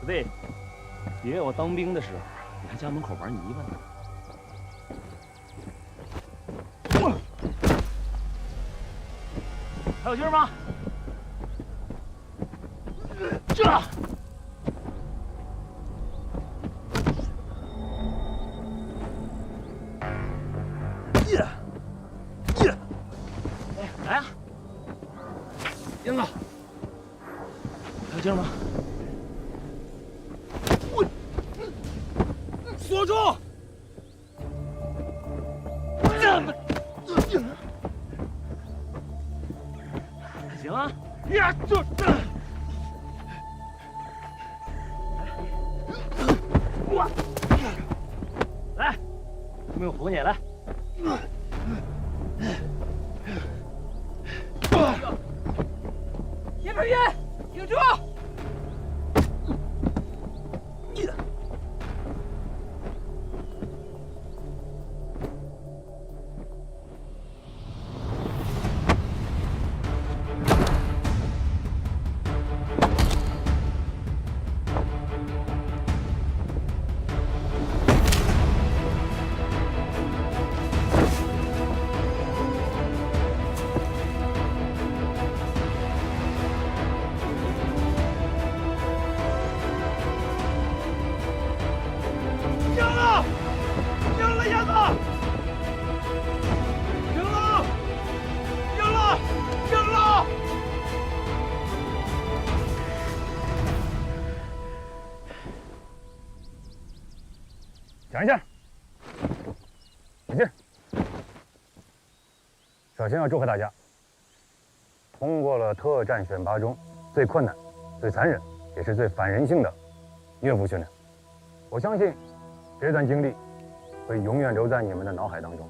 对，爷我当兵的时候，你还家门口玩泥巴呢。还有劲儿吗？这。来啊！英子，还有劲儿吗？锁住！行啊！呀，就我来，没有扶你来。叶佩云，挺住！讲一下，冷静。首先要祝贺大家，通过了特战选拔中最困难、最残忍，也是最反人性的岳父训练。我相信这段经历会永远留在你们的脑海当中。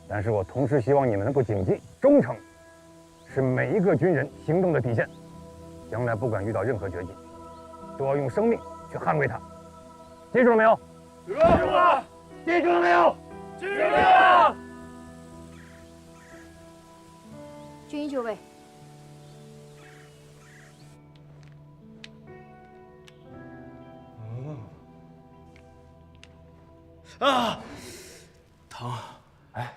但是我同时希望你们能够谨记，忠诚是每一个军人行动的底线。将来不管遇到任何绝境，都要用生命去捍卫它。记住了没有？记住了！记住了没有？记住了！军医就位。啊，疼！哎，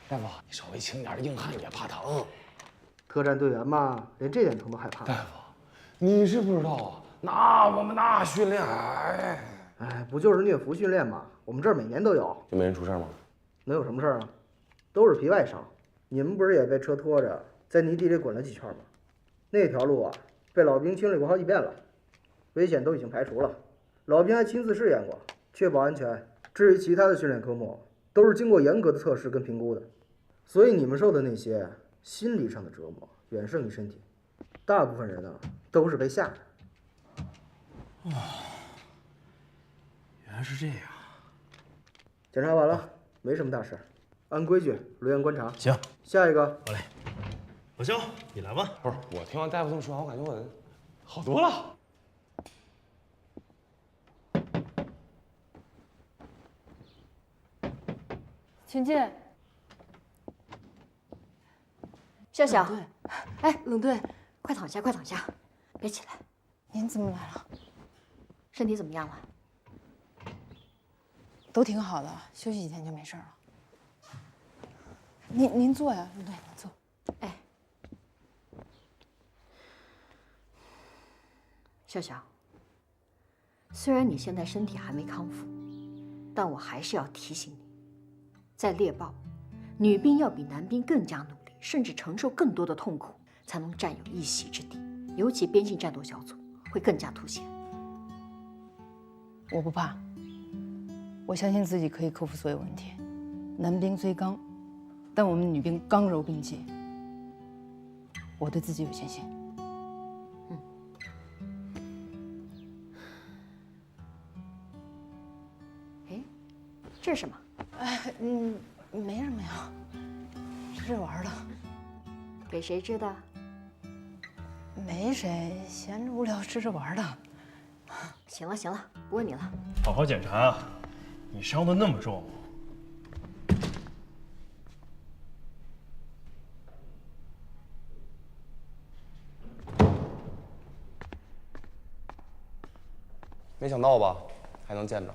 大夫，你稍微轻点，硬汉也怕疼。特战队员嘛，连这点疼都害怕。大夫，你是不知道啊，那我们那训练，哎，不就是虐服训练吗？我们这儿每年都有。就没人出事吗？能有什么事儿啊？都是皮外伤。你们不是也被车拖着在泥地里滚了几圈吗？那条路啊，被老兵清理过好几遍了，危险都已经排除了。老兵还亲自试验过，确保安全。至于其他的训练科目，都是经过严格的测试跟评估的。所以你们受的那些心理上的折磨，远胜于身体。大部分人啊，都是被吓的。哦，原来是这样。检查完了，没什么大事，按规矩留院观察。行，下一个。好嘞。老肖，你来吧。不是，我听完大夫这么说，我感觉我好多了。请进。笑笑，哎，冷队，快躺下，快躺下，别起来。您怎么来了？身体怎么样了？都挺好的，休息几天就没事了。您坐呀，冷队，您坐。哎，笑笑，虽然你现在身体还没康复，但我还是要提醒你，在猎豹，女兵要比男兵更加努力，甚至承受更多的痛苦，才能占有一席之地。尤其边境战斗小组会更加凸显。我不怕，我相信自己可以克服所有问题。男兵虽刚，但我们女兵刚柔并济。我对自己有信心。哎，这是什么？没什么呀，吃着玩的。给谁织的？没谁，闲着无聊吃着玩的。行了行了，不问你了。好好检查啊！你伤得那么重。没想到吧，还能见着。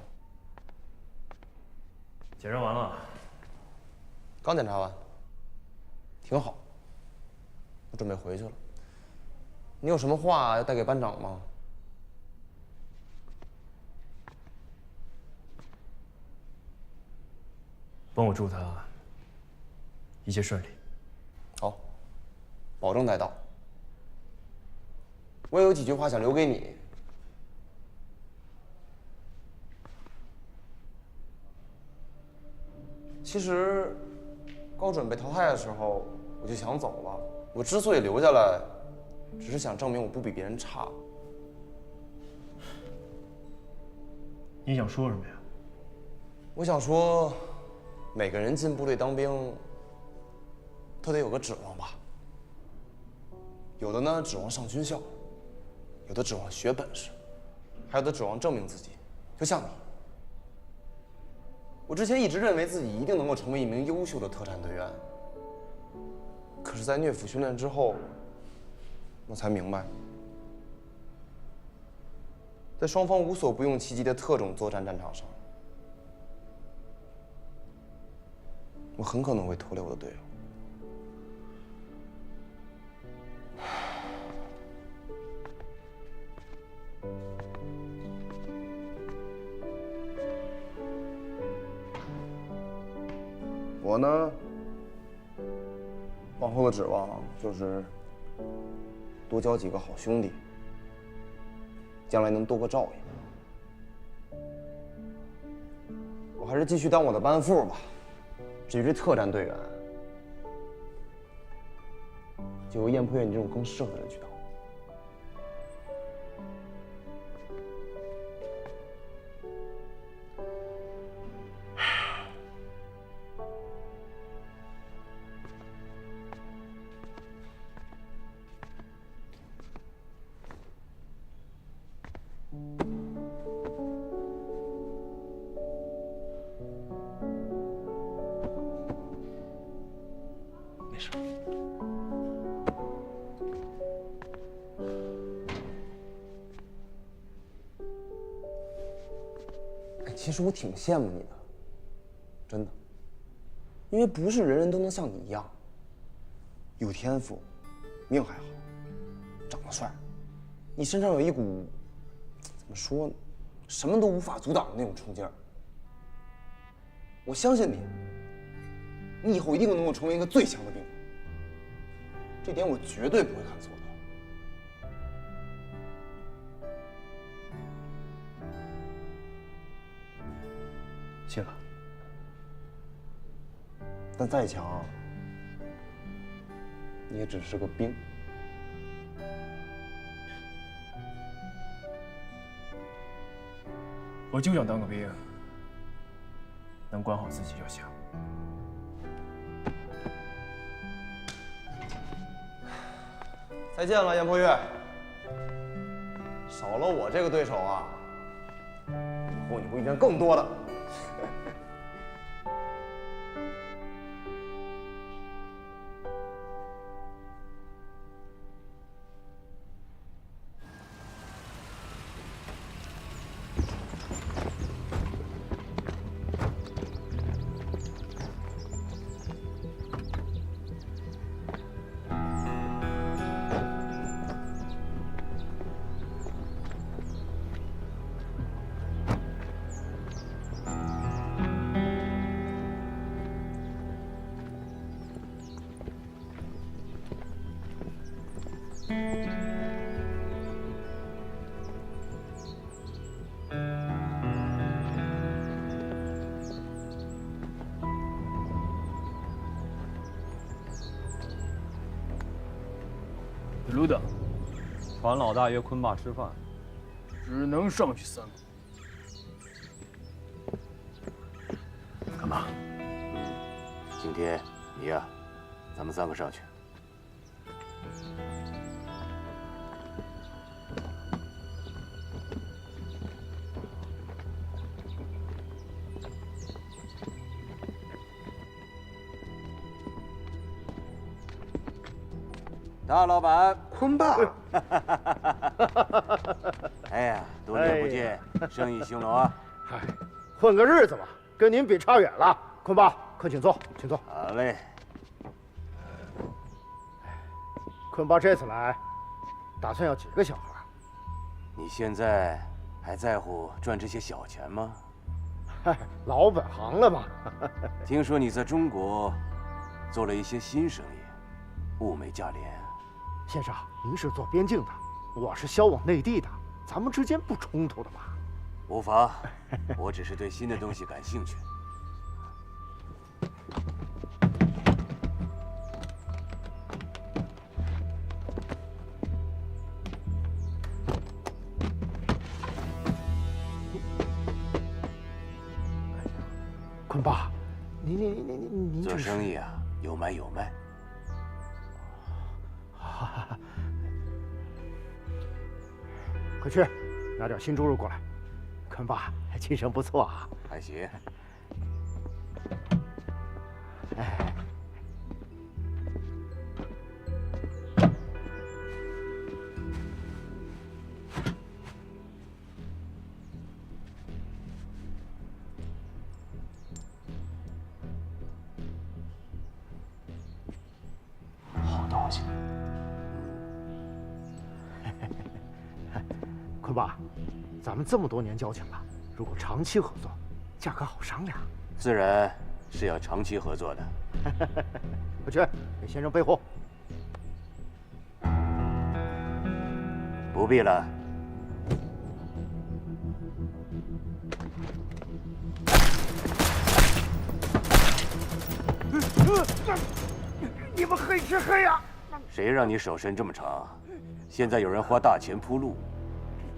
检查完了，刚检查完，挺好。我准备回去了。你有什么话要带给班长吗？帮我祝他一切顺利。好，保证带到。我也有几句话想留给你。其实，高准被淘汰的时候，我就想走了。我之所以留下来，只是想证明我不比别人差。你想说什么呀？我想说，每个人进部队当兵，都得有个指望吧。有的呢指望上军校，有的指望学本事，还有的指望证明自己。就像你，我之前一直认为自己一定能够成为一名优秀的特战队员。可是，在虐俘训练之后，我才明白，在双方无所不用其极的特种作战战场上，我很可能会拖累我的队友。我呢，往后的指望就是多交几个好兄弟，将来能多个照应。我还是继续当我的班副吧。至于这特战队员，就由燕破月你这种更适合的人去当。没事。哎，其实我挺羡慕你的，真的，因为不是人人都能像你一样，有天赋，命还好，长得帅，你身上有一股怎么说呢，什么都无法阻挡的那种冲劲儿。我相信你，你以后一定能够成为一个最强的兵。这点我绝对不会看错的。谢了。但再强，你也只是个兵。我就想当个兵，能管好自己就行。再见了，燕破月。少了我这个对手啊，以后你会遇见更多的。卢等，传老大约坤坝吃饭，只能上去3个。干嘛？今天你呀，咱们3个上去。大老板，坤爸。哎呀，多年不见，生意兴隆啊！嗨，混个日子嘛，跟您比差远了。坤爸，快请坐，请坐。好嘞。坤爸这次来，打算要几个小孩？你现在还在乎赚这些小钱吗？嗨，老本行了嘛。听说你在中国做了一些新生意，物美价廉。先生，您是做边境的，我是销往内地的，咱们之间不冲突的嘛。无妨，我只是对新的东西感兴趣。坤爸，您做生意啊，有买有卖。快去拿点新猪肉过来。坤爸，精神不错啊。还行。哎，好东西。坤爸，咱们这么多年交情了，如果长期合作，价格好商量。自然是要长期合作的。快去给先生备货。不必了。你们黑吃黑呀！谁让你手伸这么长？现在有人花大钱铺路，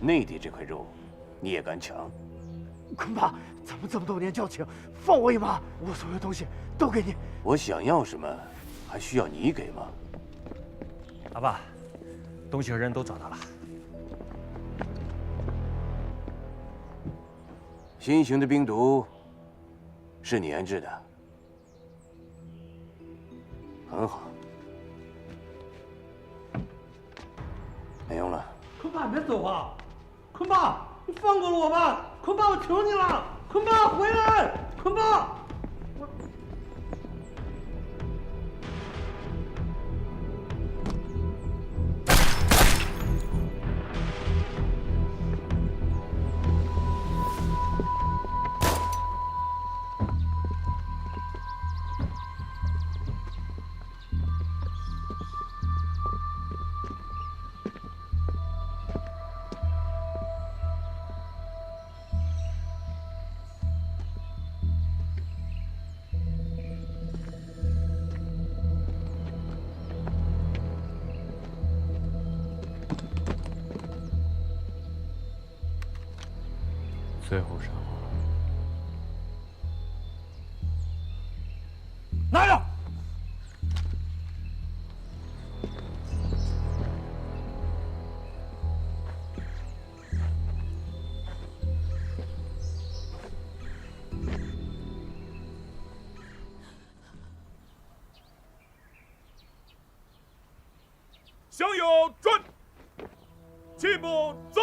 内地这块肉，你也敢抢？坤爸，咱们这么多年交情，放我一马，我所有东西都给你。我想要什么，还需要你给吗？阿爸，东西和人都找到了。新型的病毒是你研制的，很好。没用了。坤爸，别走啊！坤爸，你放过了我吧！坤爸，我求你了！坤爸，回来！坤爸，最后杀我。拿着。向右转，齐步走。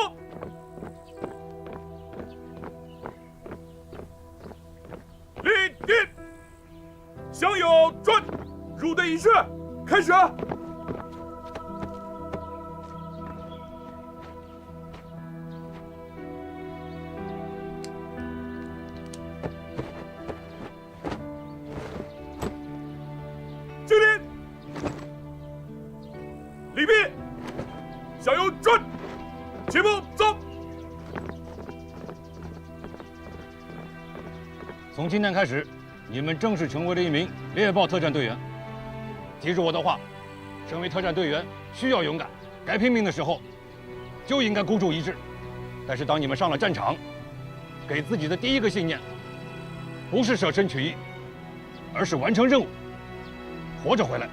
立定，向右转，入队仪式开始。敬礼，礼毕，向右转，齐步走。从今天开始，你们正式成为了一名猎豹特战队员。记住我的话，身为特战队员需要勇敢，该拼命的时候就应该孤注一掷。但是当你们上了战场，给自己的第一个信念，不是舍身取义，而是完成任务，活着回来。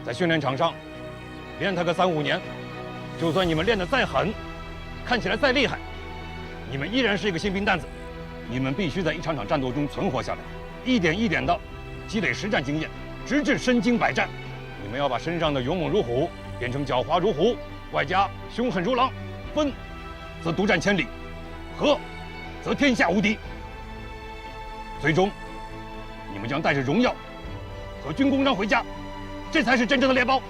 在训练场上练他个3、5年，就算你们练得再狠，看起来再厉害，你们依然是一个新兵蛋子。你们必须在一场场战斗中存活下来，一点一点的积累实战经验，直至身经百战。你们要把身上的勇猛如虎变成狡猾如虎，外加凶狠如狼，分则独占千里，合则天下无敌。最终，你们将带着荣耀和军功章回家，这才是真正的猎豹，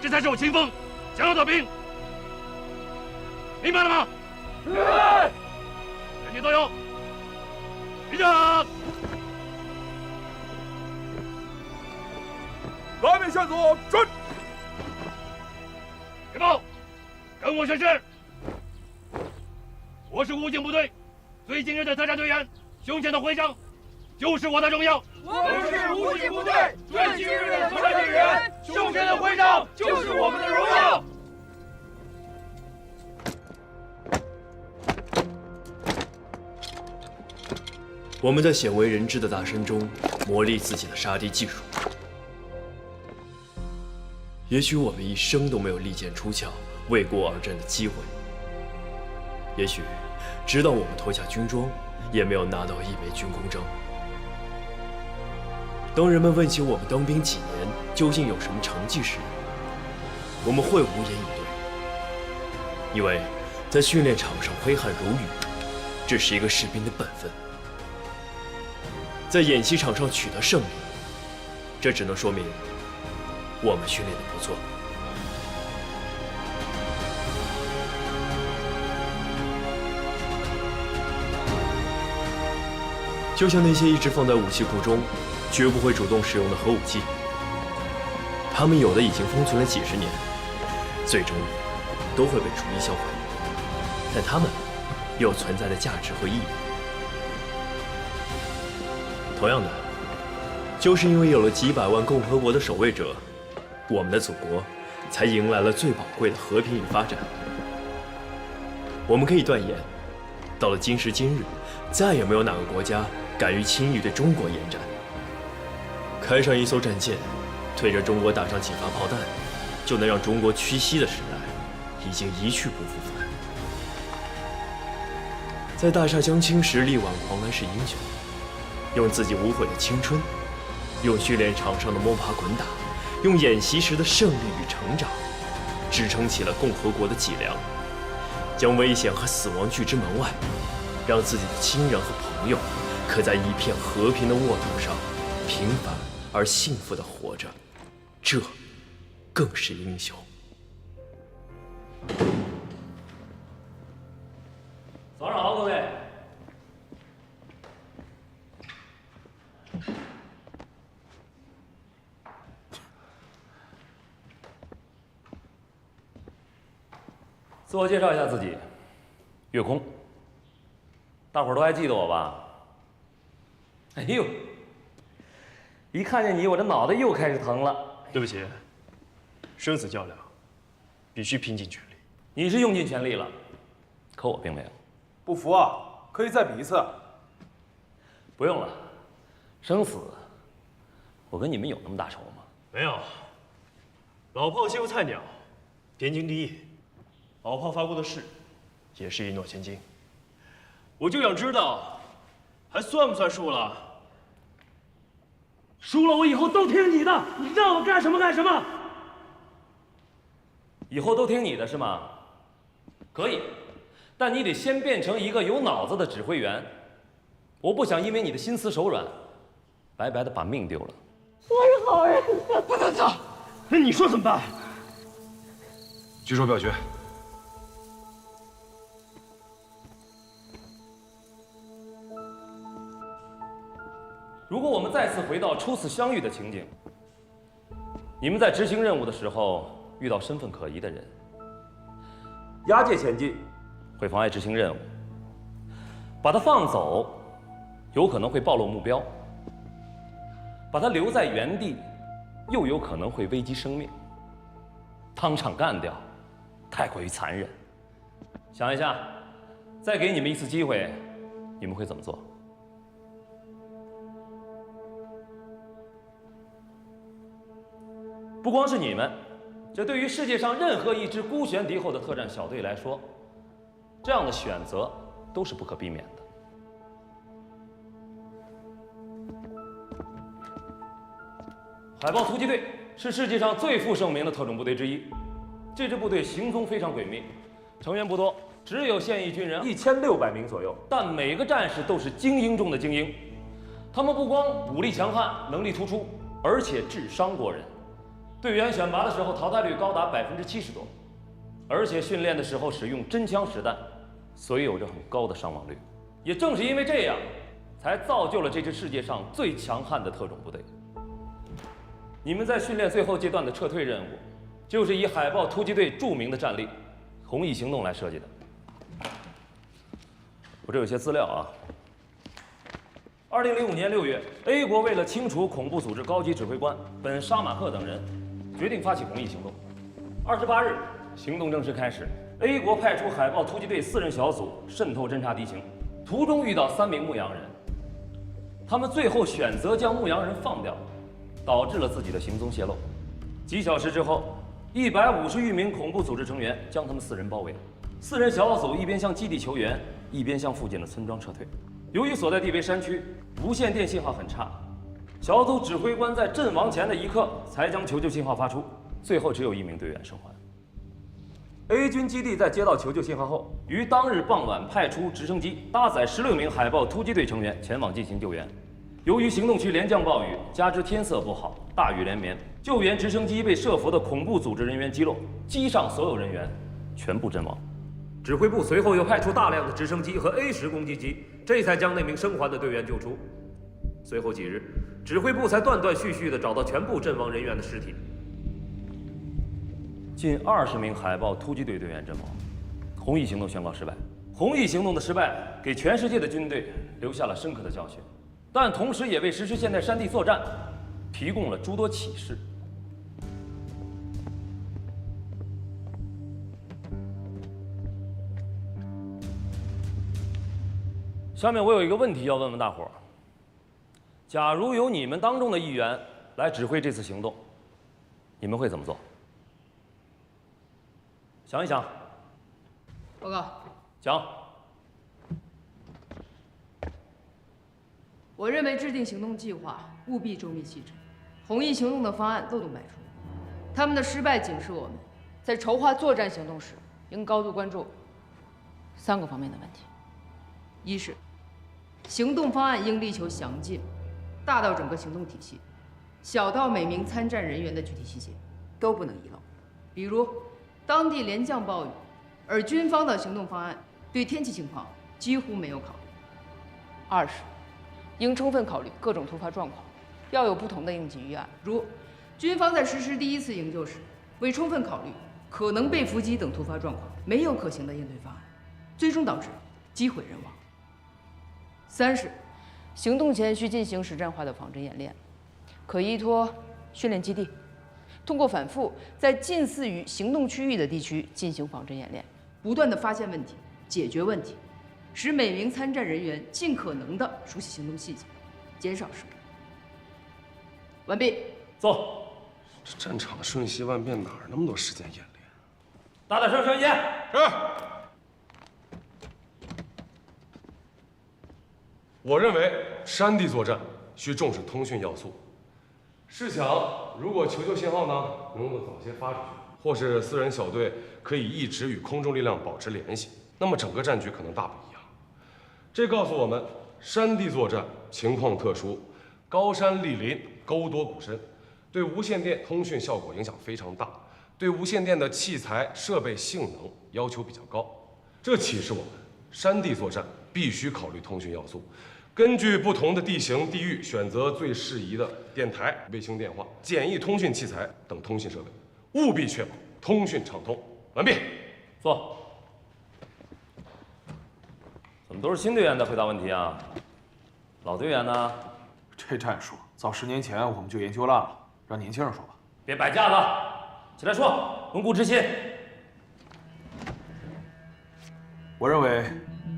这才是我秦风想要的兵。明白了吗？是。全体都有。立正。来面向左，准。别报，跟我宣誓。我是武警部队最精锐的特战队员，胸前的徽章就是我的荣耀。我们是武警部队最精锐的特战队员，胸前的徽章就是我们的荣耀。我们在鲜为人知的大山中磨砺自己的杀敌技术。也许我们一生都没有利剑出鞘、为国而战的机会。也许，直到我们脱下军装，也没有拿到一枚军功章。当人们问起我们当兵几年究竟有什么成绩时，我们会无言以对，因为在训练场上挥汗如雨，这是一个士兵的本分。在演习场上取得胜利，这只能说明我们训练的不错。就像那些一直放在武器库中，绝不会主动使用的核武器，它们有的已经封存了几十年，最终都会被逐一销毁，但它们有存在的价值和意义。同样的，就是因为有了几百万共和国的守卫者，我们的祖国才迎来了最宝贵的和平与发展。我们可以断言，到了今时今日，再也没有哪个国家敢于轻易对中国延战。开上一艘战舰，对着中国打上几发炮弹，就能让中国屈膝的时代，已经一去不复返。在大厦将倾时，力挽狂澜是英雄。用自己无悔的青春，用训练场上的摸爬滚打，用演习时的胜利与成长，支撑起了共和国的脊梁，将危险和死亡拒之门外，让自己的亲人和朋友可在一片和平的沃土上平凡而幸福地活着，这更是英雄。早上好，各位。自我介绍一下自己，岳空。大伙儿都还记得我吧？哎呦，一看见你，我这脑袋又开始疼了。对不起，生死较量，必须拼尽全力。你是用尽全力了，可我并没有。不服啊？可以再比一次。不用了，生死，我跟你们有那么大仇吗？没有。老炮欺负菜鸟，边境第一。老炮发过的誓，也是一诺千金。我就想知道，还算不算数了？输了，我以后都听你的，你让我干什么干什么。以后都听你的是吗？可以，但你得先变成一个有脑子的指挥员。我不想因为你的心慈手软，白白的把命丢了。我是好人。不能走，那你说怎么办？举手表决。如果我们再次回到初次相遇的情景，你们在执行任务的时候遇到身份可疑的人，押解前进会妨碍执行任务，把他放走有可能会暴露目标，把他留在原地又有可能会危及生命，当场干掉太过于残忍。想一下，再给你们一次机会，你们会怎么做？不光是你们，这对于世界上任何一支孤悬敌后的特战小队来说，这样的选择都是不可避免的。海豹突击队是世界上最负盛名的特种部队之一。这支部队行踪非常诡秘，成员不多，只有现役军人1600名左右，但每个战士都是精英中的精英。他们不光武力强悍、能力突出，而且智商过人。队员选拔的时候淘汰率高达70%多，而且训练的时候使用真枪实弹，所以有着很高的伤亡率。也正是因为这样，才造就了这支世界上最强悍的特种部队。你们在训练最后阶段的撤退任务，就是以海豹突击队著名的战例“红翼行动”来设计的。我这有些资料啊。2005年6月 ，A 国为了清除恐怖组织高级指挥官本·沙马赫等人，决定发起红翼行动。28日，行动正式开始。A 国派出海豹突击队4人小组渗透侦察敌情，途中遇到3名牧羊人，他们最后选择将牧羊人放掉，导致了自己的行踪泄露。几小时之后，150余名恐怖组织成员将他们4人包围。4人小组一边向基地求援，一边向附近的村庄撤退。由于所在地为山区，无线电信号很差，小组指挥官在阵亡前的一刻才将求救信号发出，最后只有1名队员生还。A 军基地在接到求救信号后，于当日傍晚派出直升机搭载16名海豹突击队成员前往进行救援。由于行动区连降暴雨，加之天色不好，大雨连绵，救援直升机被设伏的恐怖组织人员击落，机上所有人员全部阵亡。指挥部随后又派出大量的直升机和 A10攻击机，这才将那名生还的队员救出。随后几日，指挥部才断断续续地找到全部阵亡人员的尸体。近20名海豹突击队队员阵亡，红翼行动宣告失败。红翼行动的失败给全世界的军队留下了深刻的教训，但同时也为实施现代山地作战提供了诸多启示。下面我有一个问题要问问大伙儿：假如由你们当中的一员来指挥这次行动，你们会怎么做？想一想。报告。讲。我认为制定行动计划务必周密细致，红翼行动的方案漏洞百出，他们的失败警示我们，在筹划作战行动时，应高度关注3个方面的问题：一是行动方案应力求详尽，大到整个行动体系，小到每名参战人员的具体细节，都不能遗漏。比如，当地连降暴雨，而军方的行动方案对天气情况几乎没有考虑。二是应充分考虑各种突发状况，要有不同的应急预案。如军方在实施第1次营救时，未充分考虑可能被伏击等突发状况，没有可行的应对方案，最终导致机毁人亡。三是行动前需进行实战化的仿真演练，可依托训练基地，通过反复在近似于行动区域的地区进行仿真演练，不断地发现问题、解决问题，使每名参战人员尽可能地熟悉行动细节，减少失误。完毕。走。这战场瞬息万变，哪儿那么多时间演练？大声宣言。是。我认为山地作战需重视通讯要素。试想，如果求救信号呢能够早些发出去，或是4人小队可以一直与空中力量保持联系，那么整个战局可能大不一样。这告诉我们，山地作战情况特殊，高山莅临，沟多谷深，对无线电通讯效果影响非常大，对无线电的器材设备性能要求比较高。这启示我们，山地作战必须考虑通讯要素，根据不同的地形地域选择最适宜的电台、卫星电话、简易通讯器材等通讯设备，务必确保通讯畅通。完毕。坐。怎么都是新队员在回答问题啊？老队员呢？这战术早10年前我们就研究烂了，让年轻人说吧。别摆架子，起来说，稳固执行。我认为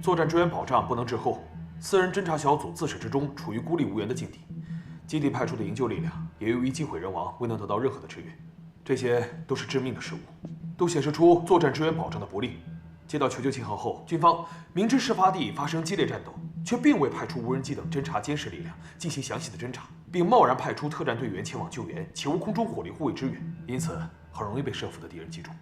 作战支援保障不能滞后，4人侦察小组自始至终处于孤立无援的境地，基地派出的营救力量也由于机毁人亡，未能得到任何的支援，这些都是致命的失误，都显示出作战支援保障的不力。接到求救信号后，军方明知事发地发生激烈战斗，却并未派出无人机等侦察监视力量进行详细的侦查，并贸然派出特战队员前往救援，且无空中火力护卫支援，因此很容易被设伏的敌人击中。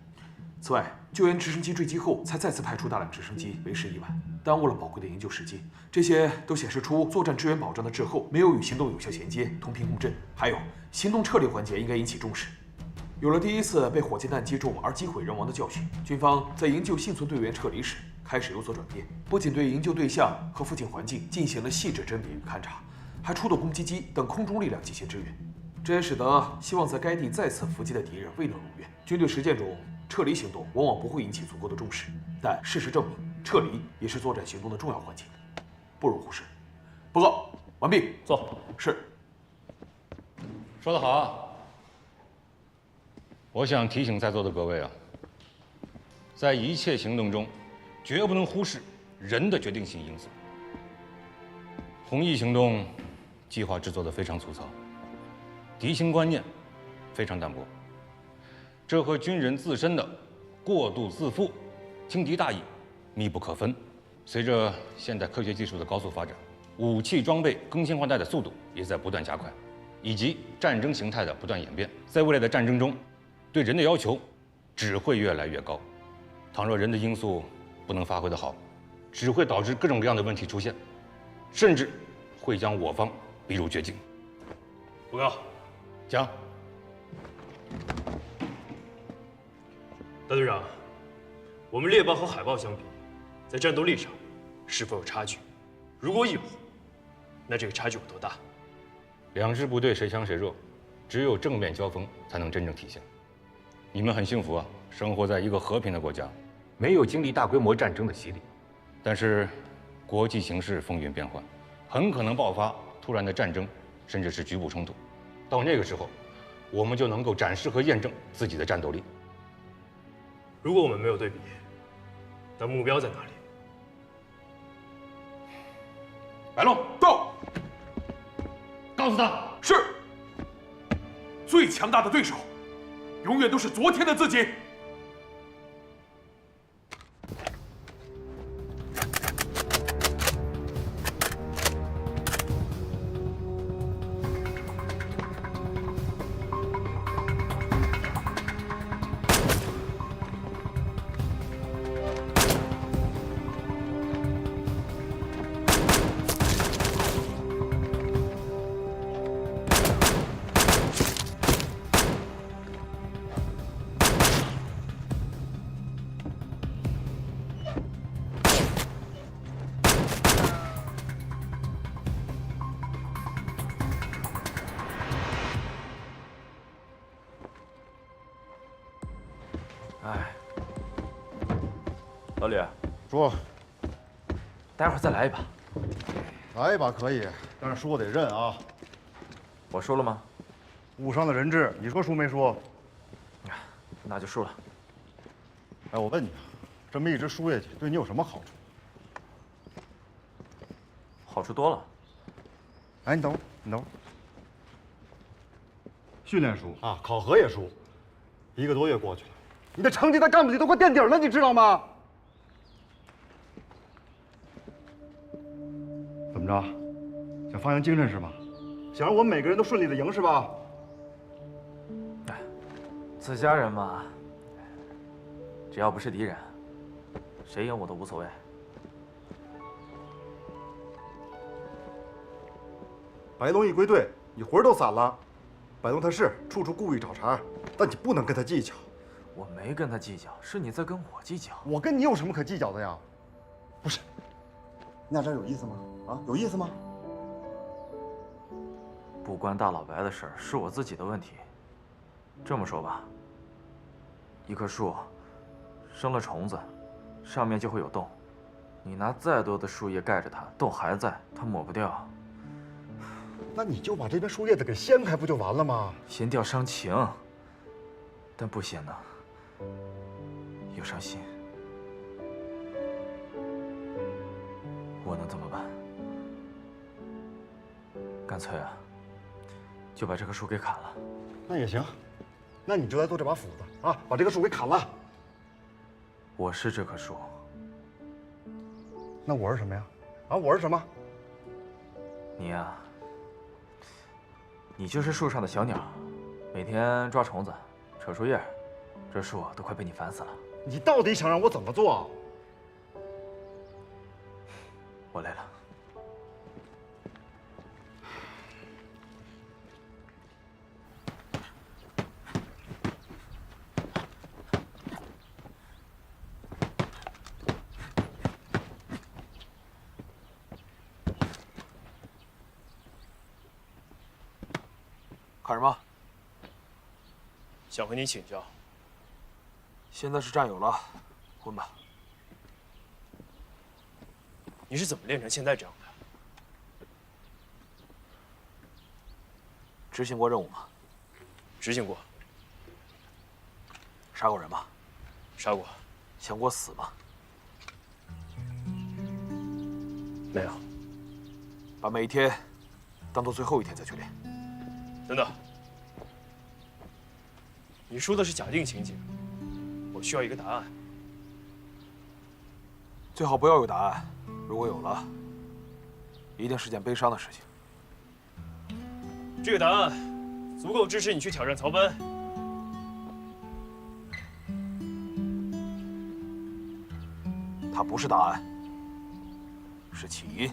此外，救援直升机坠机后，才再次派出大量直升机，为时已晚，耽误了宝贵的营救时机。这些都显示出作战支援保障的滞后，没有与行动有效衔接、同频共振。还有，行动撤离环节应该引起重视。有了第一次被火箭弹击中而机毁人亡的教训，军方在营救幸存队员撤离时开始有所转变，不仅对营救对象和附近环境进行了细致甄别与勘察，还出动攻击机等空中力量进行支援。这也使得希望在该地再次伏击的敌人未能如愿。军队实践中，撤离行动往往不会引起足够的重视，但事实证明，撤离也是作战行动的重要环节，不容忽视。报告完毕，坐。是。说得好啊！我想提醒在座的各位啊，在一切行动中，绝不能忽视人的决定性因素。红翼行动计划制作的非常粗糙，敌情观念非常淡薄，这和军人自身的过度自负、轻敌大意密不可分。随着现代科学技术的高速发展，武器装备更新换代的速度也在不断加快，以及战争形态的不断演变，在未来的战争中，对人的要求只会越来越高。倘若人的因素不能发挥得好，只会导致各种各样的问题出现，甚至会将我方逼入绝境。报告，讲。大队长，我们猎豹和海豹相比，在战斗力上是否有差距？如果有，那这个差距有多大？两支部队谁强谁弱，只有正面交锋才能真正体现。你们很幸福啊，生活在一个和平的国家，没有经历大规模战争的洗礼。但是，国际形势风云变幻，很可能爆发突然的战争，甚至是局部冲突。到那个时候，我们就能够展示和验证自己的战斗力。如果我们没有对比，那目标在哪里？白龙到，告诉他是。最强大的对手，永远都是昨天的自己。哎，老吕，说，待会儿再来一把。来一把可以，但是输我得认啊。我输了吗？误伤了人质，你说输没输？那就输了。哎，我问你啊，这么一直输下去，对你有什么好处？好处多了。哎，你等会儿，你等会儿。训练输啊，考核也输，1个多月过去了，你的成绩在干部里都快垫底了，你知道吗？怎么着？想发扬精神是吗？想让我们每个人都顺利的赢是吧？哎，自家人嘛，只要不是敌人，谁赢我都无所谓。白龙一归队，你魂都散了。白龙他是处处故意找茬，但你不能跟他计较。我没跟他计较，是你在跟我计较。我跟你有什么可计较的呀？不是，你俩这有意思吗？啊，有意思吗？不关大老白的事儿，是我自己的问题。这么说吧，一棵树生了虫子，上面就会有洞。你拿再多的树叶盖着它，洞还在，它抹不掉。那你就把这片树叶子给掀开，不就完了吗？掀掉伤情，但不掀呢，又伤心。我能怎么办？干脆啊，就把这棵树给砍了。那也行，那你就来做这把斧子啊，把这棵树给砍了。我是这棵树。那我是什么呀？啊，我是什么？你呀，你就是树上的小鸟，每天抓虫子、扯树叶，这树都快被你烦死了。你到底想让我怎么做？我累了。看什么？想和你请教。现在是战友了，混吧。你是怎么练成现在这样的？执行过任务吗？执行过。杀过人吗？杀过。想过死吗？没有。把每一天当做最后一天再去练。等等，你说的是假定情景，我需要一个答案。最好不要有答案，如果有了，一定是件悲伤的事情。这个答案足够支持你去挑战曹班。它不是答案，是起因。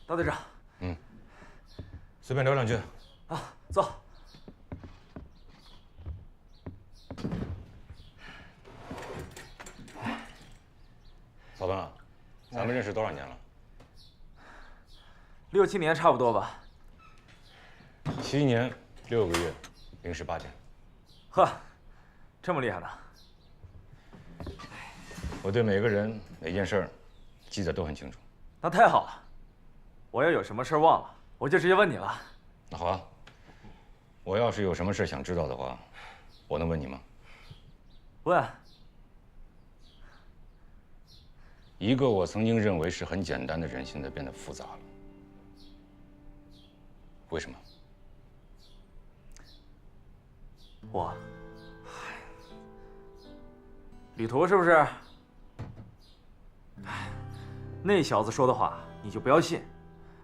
大队长，随便聊两句。啊，走。曹班啊，咱们认识多少年了6、7年差不多吧。7年6个月018天。呵，这么厉害呢？我对每个人每件事儿记得都很清楚。那太好了，我要有什么事儿忘了，我就直接问你了。那好啊，我要是有什么事想知道的话，我能问你吗？问。一个我曾经认为是很简单的人，现在变得复杂了，为什么？我，旅途是不是？哎，那小子说的话你就不要信。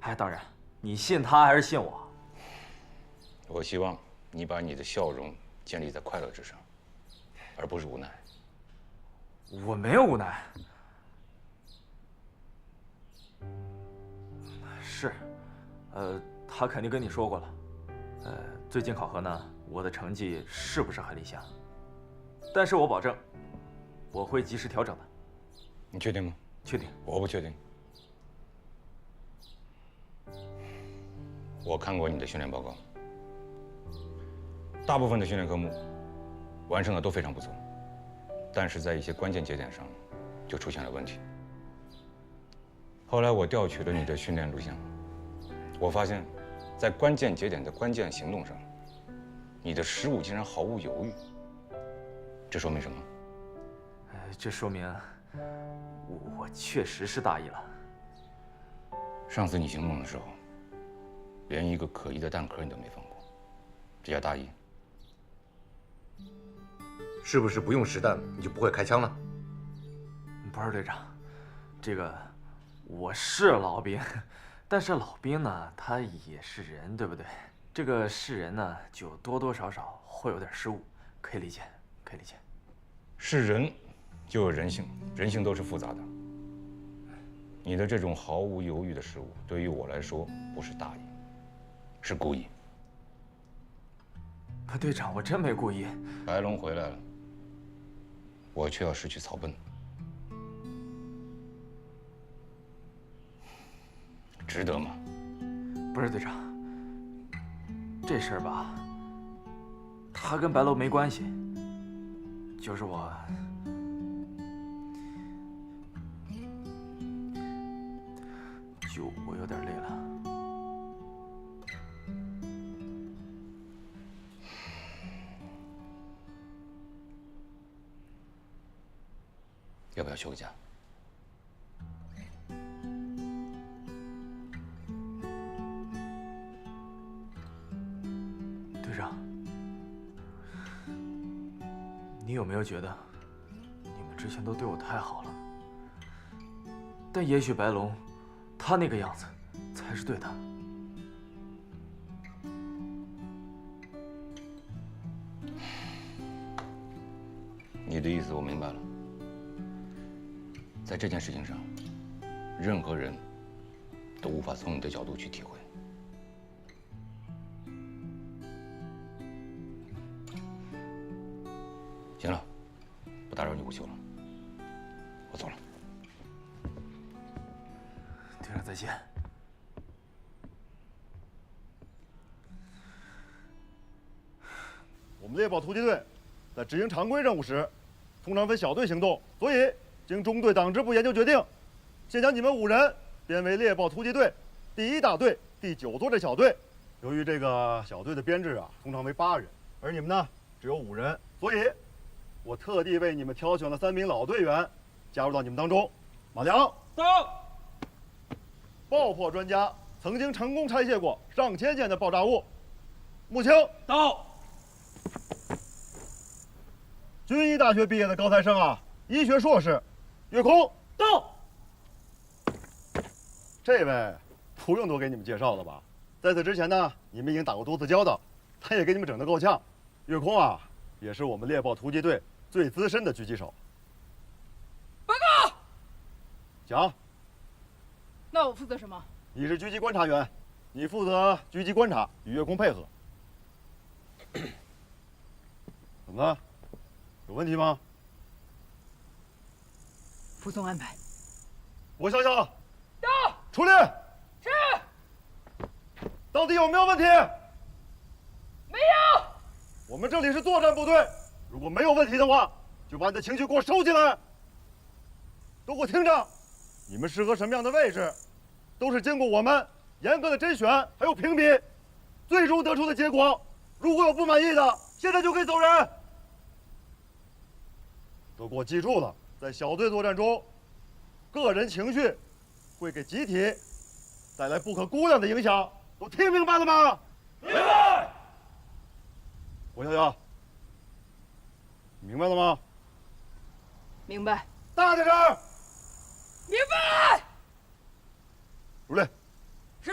哎，当然，你信他还是信我？我希望你把你的笑容建立在快乐之上，而不是无奈。我没有无奈。是，他肯定跟你说过了。最近考核呢，我的成绩是不是很理想？但是我保证，我会及时调整的。你确定吗？确定。我不确定。我看过你的训练报告，大部分的训练科目完成的都非常不错，但是在一些关键节点上就出现了问题。后来我调取了你的训练录像，我发现，在关键节点的关键行动上，你的失误竟然毫无犹豫。这说明什么？这说明我确实是大意了。上次你行动的时候，连一个可疑的弹壳你都没放过，这叫大意。是不是不用实弹你就不会开枪了？不是队长，这个我是老兵，但是老兵呢，他也是人，对不对？这个是人呢，就多多少少会有点失误，可以理解，可以理解。是人，就有人性，人性都是复杂的。你的这种毫无犹豫的失误，对于我来说不是大意，是故意。可队长，我真没故意。白龙回来了，我却要失去草奔，值得吗？不是队长，这事儿吧，他跟白楼没关系，就是我。我有点累了。要不要休个假？队长，你有没有觉得，你们之前都对我太好了？但也许白龙，他那个样子，才是对的。你的意思我明白了。在这件事情上，任何人都无法从你的角度去体会。行了，不打扰你午休了，我走了。队长再见。我们猎豹突击队在执行常规任务时，通常分小队行动，所以经中队党支部研究决定，先将你们5人编为猎豹突击队第1大队第9作战小队。由于这个小队的编制啊，通常为8人，而你们呢只有5人，所以我特地为你们挑选了3名老队员加入到你们当中。马良到，爆破专家，曾经成功拆卸过上千件的爆炸物。穆青到。军医大学毕业的高材生啊，医学硕士，岳空到。这位不用多给你们介绍了吧？在此之前呢，你们已经打过多次交道，他也给你们整得够呛。岳空啊，也是我们猎豹突击队最资深的狙击手。报告。讲。那我负责什么？你是狙击观察员，你负责狙击观察，与岳空配合。怎么了？有问题吗？服从安排。我想想。到。出列。是。到底有没有问题？没有。我们这里是作战部队，如果没有问题的话，就把你的情绪给我收起来。都给我听着，你们适合什么样的位置，都是经过我们严格的甄选还有评比，最终得出的结果。如果有不满意的，现在就可以走人。都给我记住了，在小队作战中，个人情绪会给集体带来不可估量的影响，都听明白了吗？明白。我想想，明白了吗？明白。大点声。明白。入列。是。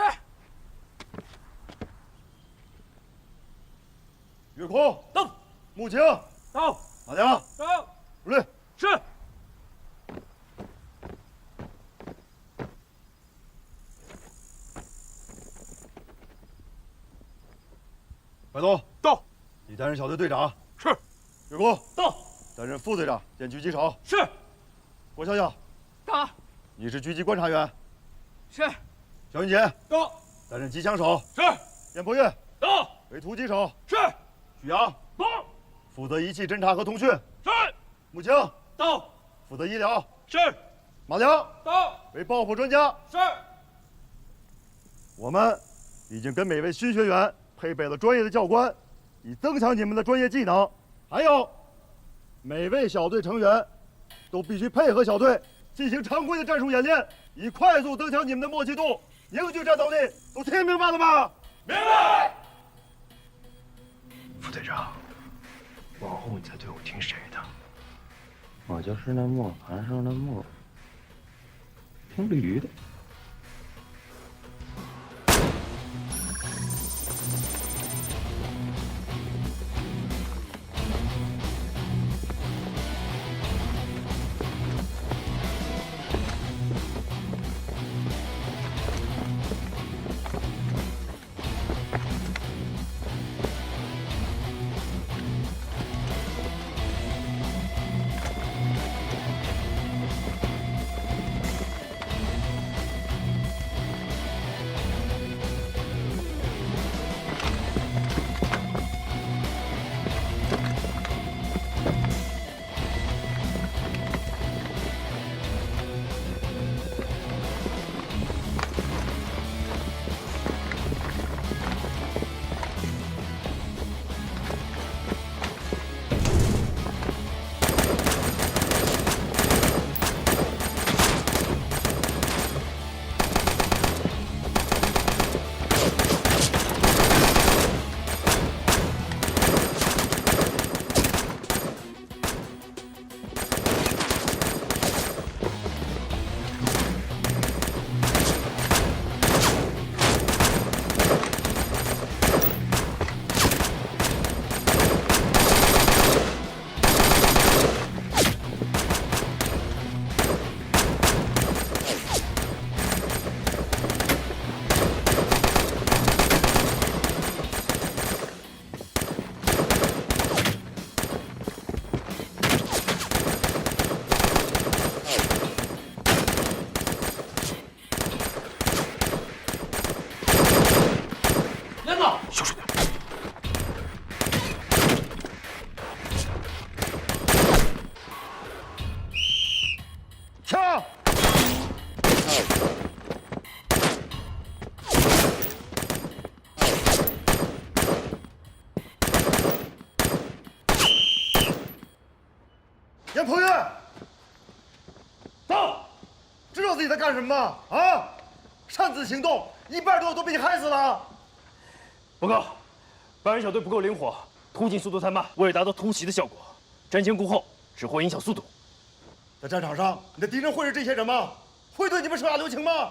岳空到，穆青到，马良到。入列。是。白东到。你担任小队队长。是。岳空到。担任副队长兼狙击手。是。郭笑笑到。你是狙击观察员。是。肖云杰到。担任机枪手。是。燕破月到。为突击手。是。许阳到。负责仪器侦察和通讯。是。穆青到。负责医疗。是。马良到。为爆破专家。是。我们已经跟每位新学员配备了专业的教官，以增强你们的专业技能。还有，每位小队成员都必须配合小队进行常规的战术演练，以快速增强你们的默契度、凝聚战斗力。都听明白了吗？明白。副队长，往后你在队伍听谁的？我就是那磨盘上的磨，听驴的。田鹏岳，走！知道自己在干什么吗？啊！擅自行动，一半队伍都被你害死了。报告，白人小队不够灵活，突进速度太慢，为了达到突袭的效果，瞻前顾后只会影响速度。在战场上，你的敌人会是这些人吗？会对你们手下留情吗？